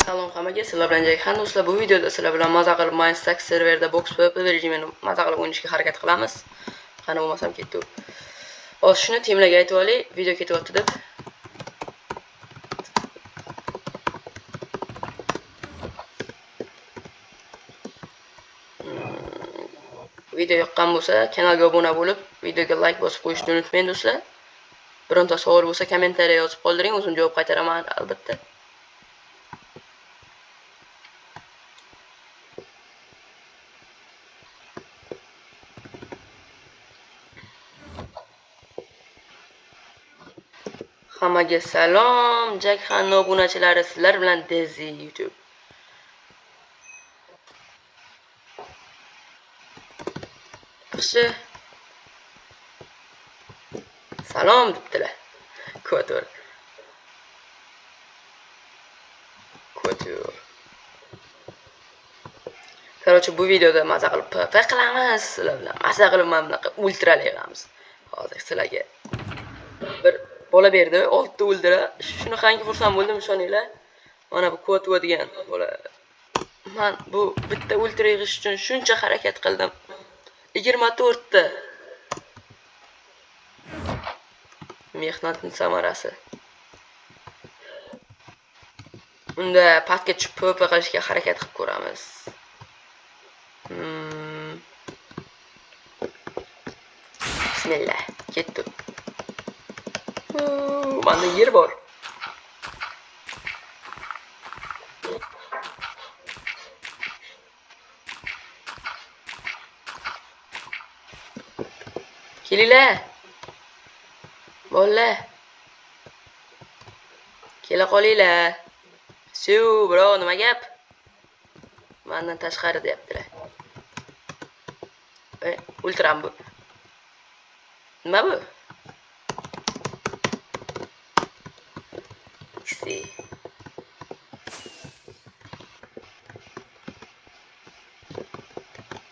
Salom hammaga, sizlar bilan Jayhan do'stlar. Bu videoda sizlar bilan maza qilib Minestack serverda box PvP rejimini maza qilib o'ynashga harakat qilamiz. Qani bo'lmasam ketdi. Hozir shuni teamlarga aytib olay, video ketyapti deb. Video yoqqan bo'lsa, kanalga obuna bo'lib, videoga like bosib qo'yishni unutmang do'stlar. Bironta savol bo'lsa, kommentariya yozib qoldiring, o'zim javob qaytaraman albatta. Hammaga salom, Jayhan obunachilari, sizlar bilan Dezi YouTube. Yaxshi. Salom debdilar. Ko'tur. Короче, bu videoda maza qilib PvP qilamiz, sizlar bilan. Maza qilib mana bunaqa ultralayamiz. Hozir sizlarga bir bola berdi, 6 ta ultra. Shunaqangi xursand bo'ldim, ishoninglar. Mana bu Kotua degan bola. Men bu bitta ultra yig'ish uchun shuncha harakat qildim. 24 ta. Mehnatning samarasi. Unda pastga tushib PvP qilishga harakat qilib ko'ramiz. Bismillah. Ketdik. Manda yer bor. Kelinglar. Bolalar. Kela qolinglar. Siu, bro, nima gap? Mendan tashqari deyaptilar. Ultram bu. Nima bu? Si.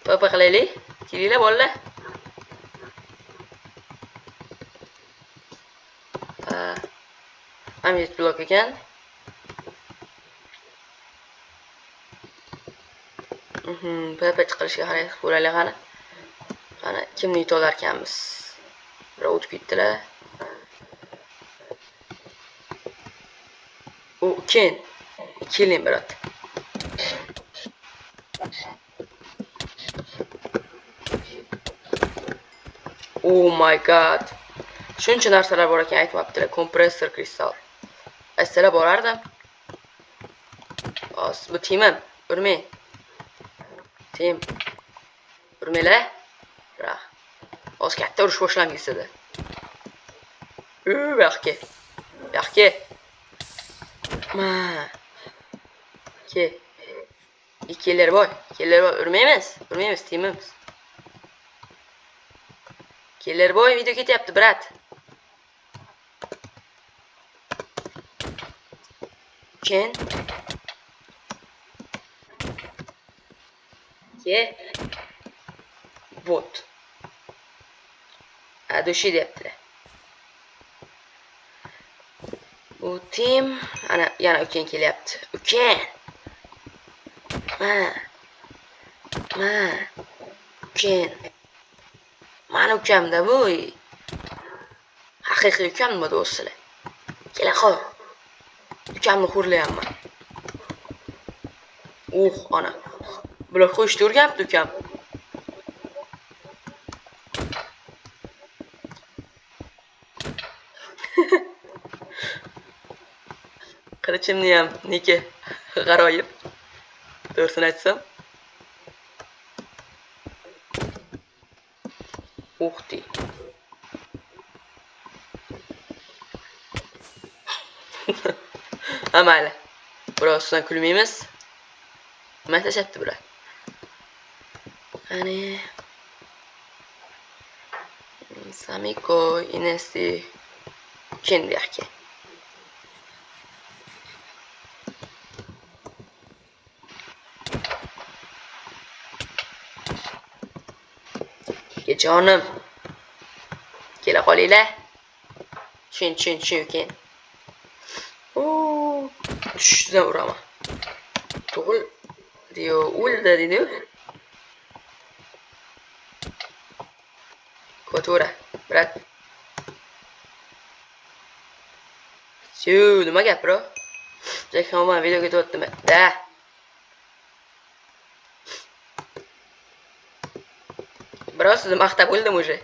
Papa qilaylik. Kelinglar bolalar. Amit blok ekan. Papa chiqarishga harakat qilib ko'raylik qani. Qani kimni yutolar ekanmiz? Bir o'tib ketdilar. U keyin keling birat. Oh my god. Shuncha narsalar bor ekan aytmabdilar. Kompressor kristal. Aytsalar borardim. Hozir bu teamim. Urmang. Team. Urmanglar. Ra. Hozir katta urush boshlanib ketdi. Yaxki. Yaxki. Ma. Ke. Ikkilar boy. Ikkilar boy. Urmaymiz. Urmaymiz teamimiz. Keller boy video ketyapti, brat. Ken. Ke. Bot. Adoshi deyaptilar. Bu team ana yana Uken kelyapti. Uken. Uken. Mana ukamda bu. Haqiqiy ukammi do'stlar? Kela qol. Ukamni xo'rlayapman. Ana. Bular qo'shdi o'rganibdi ukam. Qilichimni ham nega g'aroyib. To'g'risini aytsam. Uxti. Mayli. Birozdan kulmaymiz. Nima tashapti bular? Qani. Samiko Inesti kendi yaxki. Jonim. Kela qolinglar. Chin Uken. Tushdan uraman. Tug'il diyor. O'ldi dedi. Ko'tura. Brat. Shu nima gap, bro? Jackson men video ketyaptimi? Da. Bro, sizni maqtab o'ldim уже.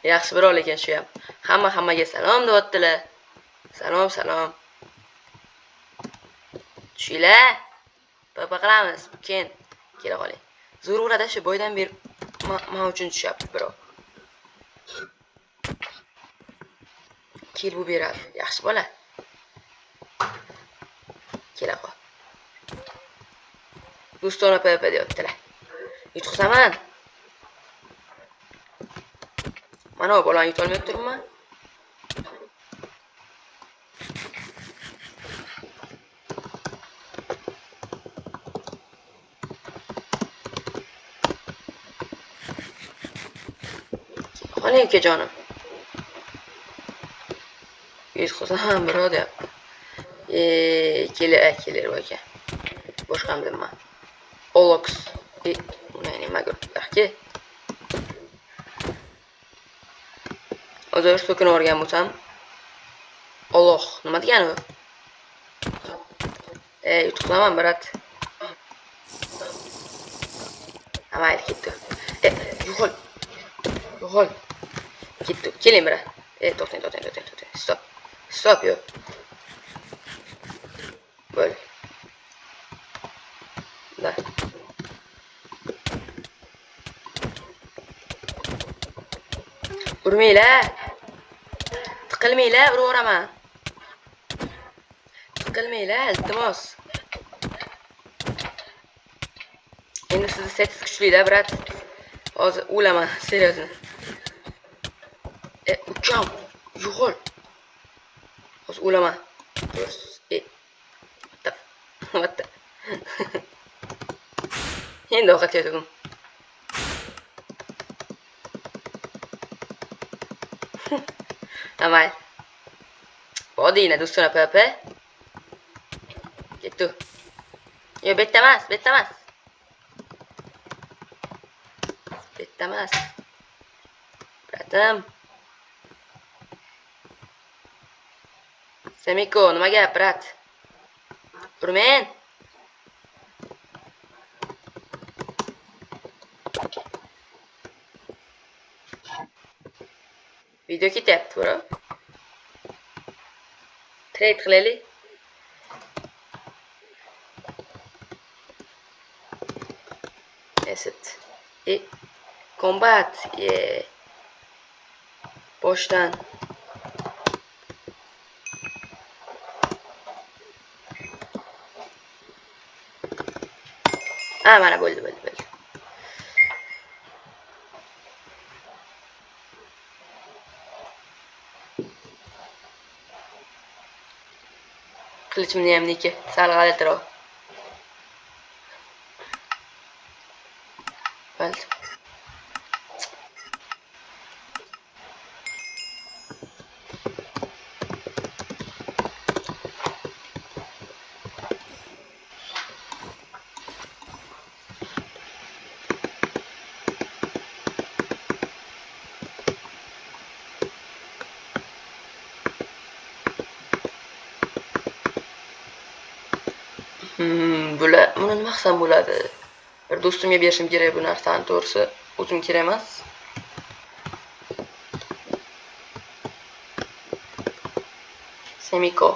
Yaxshi bro lekin shu ham. Hammaga salom deyaptilar. Salom. Tushinglar. Papa qilamiz. Keyin kela qoling. Zo'r uradi shu boydan ber men uchun tushyapti, bro. Kel bu beradi. Yaxshi bola. Kela qol. Do'stona PP deyaptilar. Yutqizaman. Mana bu bolani yutolmay turibman. Qoling ukajonim. Yutqizaman bro deyapti. Kelar aka. Boshqa bilmayman. Olox. Nima gapki? Hozir so'kini o'rgan bo'lsam. Alloh, nima degani bu? Yutqizaman brat. Mayli ketdi. Yo'qol. Ketdi. Keling brat. To'xtang. Stop yo'q. Böyle. Da. Urmaylar. Tiqilmaylar, uraveraman. Tiqilmaylar, iltimos. Endi sizni seks kuchli-da, brat. Hozir o'laman, seriously. Ukam, yo'qol. Hozir o'laman. What the? Endi ovqat yedim. Amay. Bodina do'stona PP. Ketdi. Yo, bitta emas. Bratim. Semiko, nima gap, brat? Urmen. Video ketyapti, bro. Trade qilaylik. Asset. Combat. Boshdan. Mana bo'ldi. Qilichimni ham niki sal g'alatiroq. Bo'ldi. Buni nima qilsam bo'ladi? Bir do'stimga berishim kerak bu narsani, to'g'risi. O'zim kerak emas. Semiko.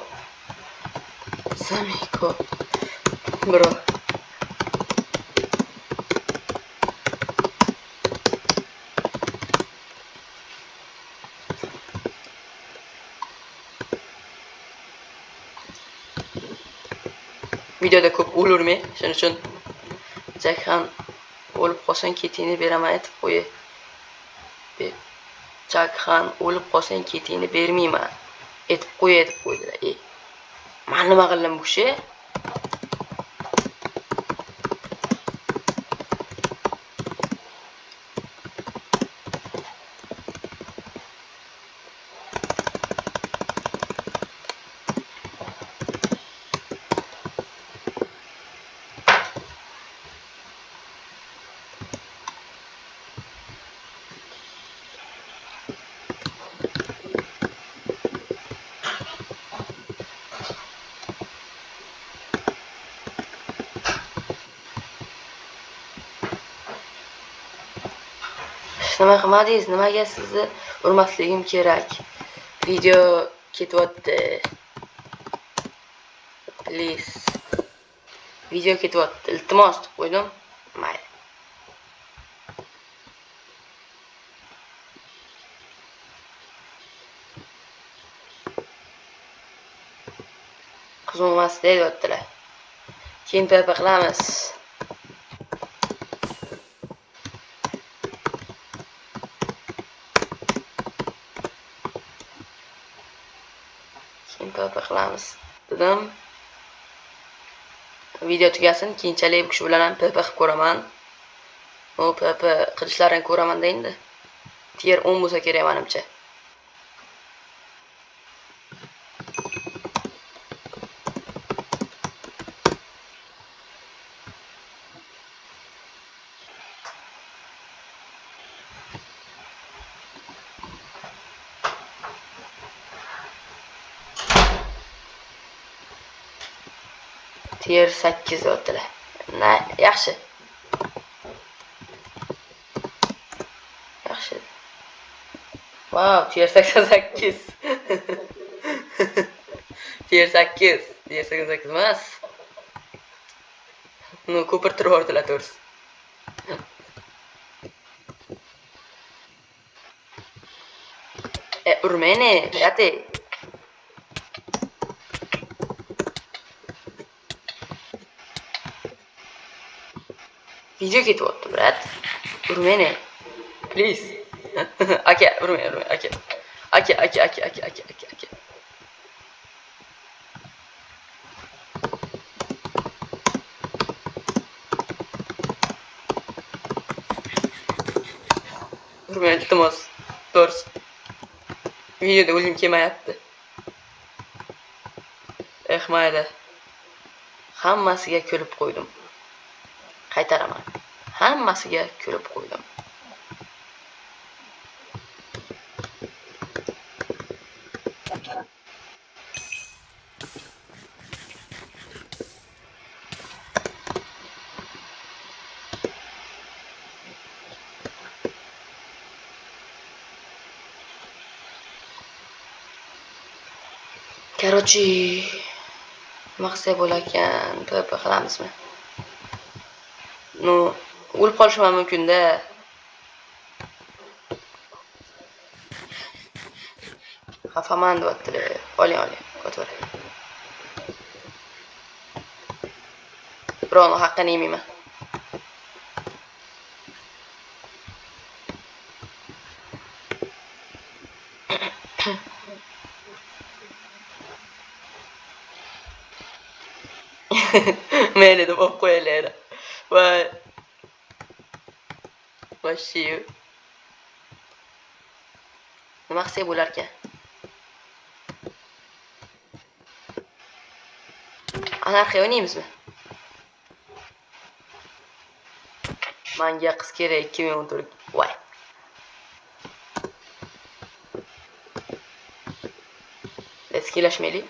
Bro. Videoda ko'p o'lurmi? Shuning uchun Jackson o'lib qolsang ketingni beraman aytib qo'y. Jackson o'lib qolsang ketingni bermayman. Aytib qo'ydilar. Men nima qildim bu kishi? nima qilmadingiz? Nimaga sizni urmasligim kerak? Video ketyapti. Please. Video ketyapti. Iltimos deb qo'ydim. Mayli. Qizmas deyaptilar. Keyin PP qilamiz. Keyin PP qilamiz dedim. Video tugasin, keyinchalik bu kishi bilan ham PP qilib ko'raman. U PP qilishlarini ko'raman endi. Tier 10 bo'lsa kerak menimcha. Tier 8 o'tdilar. Yaxshi. Yaxshi. Wow, tier 88. Tier 8. Tier 88 emas. No, ko'pirtirib yubordilar to'g'risi. Urmeni, yati. Video ketyapti, brat. Urmeni. Please. Aka, urmeni, aka. Aka. Urmeni, iltimos. To'g'risi. Videoda o'zim kelmayapti. Mayli. Hammasiga kulib qo'ydim. Qaytaraman. Hammasiga kulib qo'ydim. Короче, maqsad bo'larkan, PP qilamizmi? No, o'lib qolishim ham mumkin-da. Xafaman deyaptilar. Oling, ko'taring. Birovning haqqini yemayman. Mayli deb olib qo'yaylik. Voy. Vashiyu. Nima qilsak bo'larkan? Anarxiya o'ynaymizmi? Menga qiz kerak 2014. Voy. Eskilashmaylik.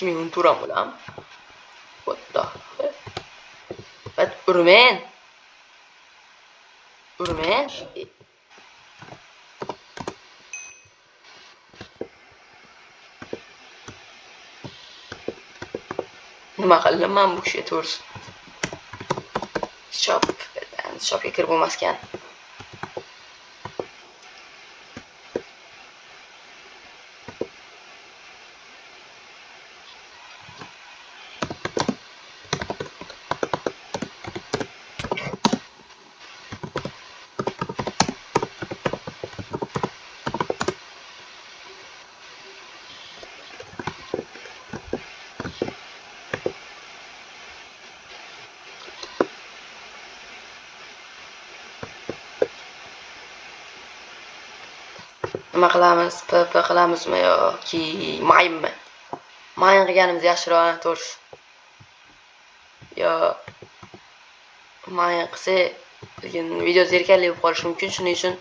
2014 ham bo'lam. What the hell? But urmen. Nima qildim men bu kishiga to'g'risi? Shopga kirib bo'lmaskan. Nima qilamiz? PP qilamizmi yoki mayinmi? Mayin qilganimiz yaxshiroq, to'g'risi. Yo mayin qilsa, lekin video zerikali bo'lib qolishi mumkin, shuning uchun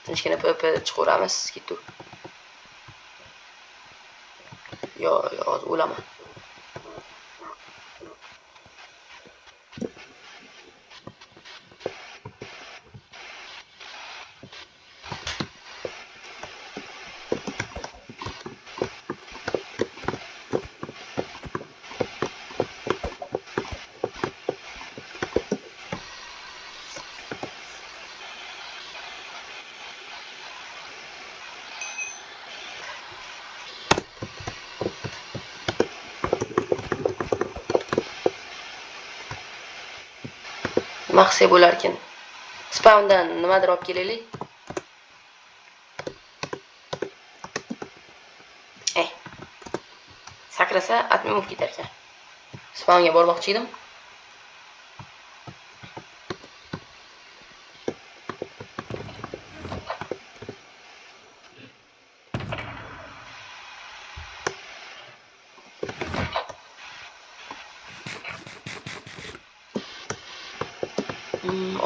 tinchgina PP chiqaramiz, ketdi. Yo, o'laman. maqsad bo'lar ekan. Spawndan nimadir olib kelaylik. Sakrasa admin bo'lib ketar ekan. Spawnga bormoqchi edim.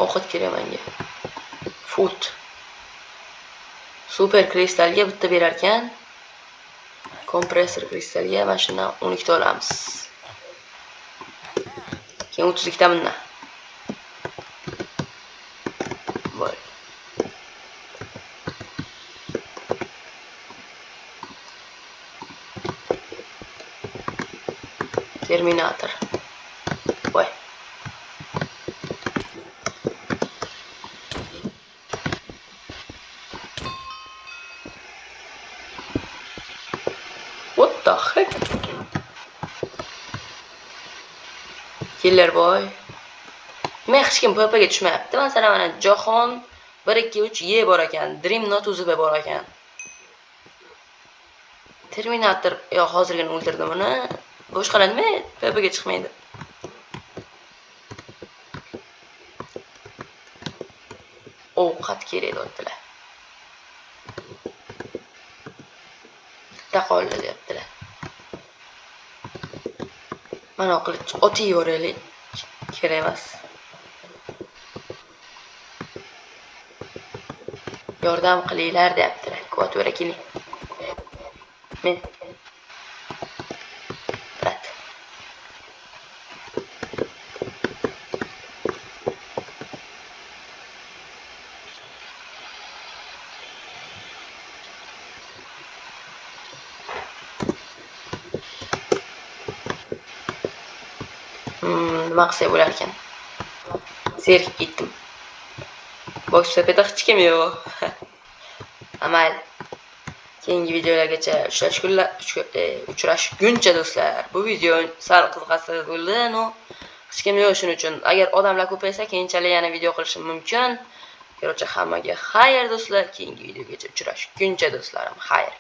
Ovqat kerak menga. Food. Super kristalga bitta berar ekan. Kompressor kristalga mana shundan 12 ta olamiz. Keyin 32 ta bundan. Voy. Terminator. Voy. What the heck? Killer boy. Men hech kim PvPga tushmayapti. Masalan, mana Jahon 1 2 3 ye bor ekan. Dream Not uzib bor ekan. Terminator yo hozirgina o'ldirdim uni. Boshqalar nima PvPga chiqmaydi. Ovqat kerak deyaptilar. Taqolli deyaptilar. Mana qilich oti yoraylik. Kerak emas. Yordam qilinglar deyaptilar. Kvatura keling. Men rat. Maqsad bo'lar ekan. Zerikib ketdim. Bosh sepeta hech kim yo'q. Amal. Keyingi videolargacha uchrashguncha do'stlar. Bu video sal qiziqarsiz bo'ldi, no. Hech kim yo'q shuning uchun. Agar odamlar ko'paysa, keyinchalik yana video qilishim mumkin. Ko'rcha hammaga xayr do'stlar. Keyingi videogacha uchrashguncha do'stlarim, xayr.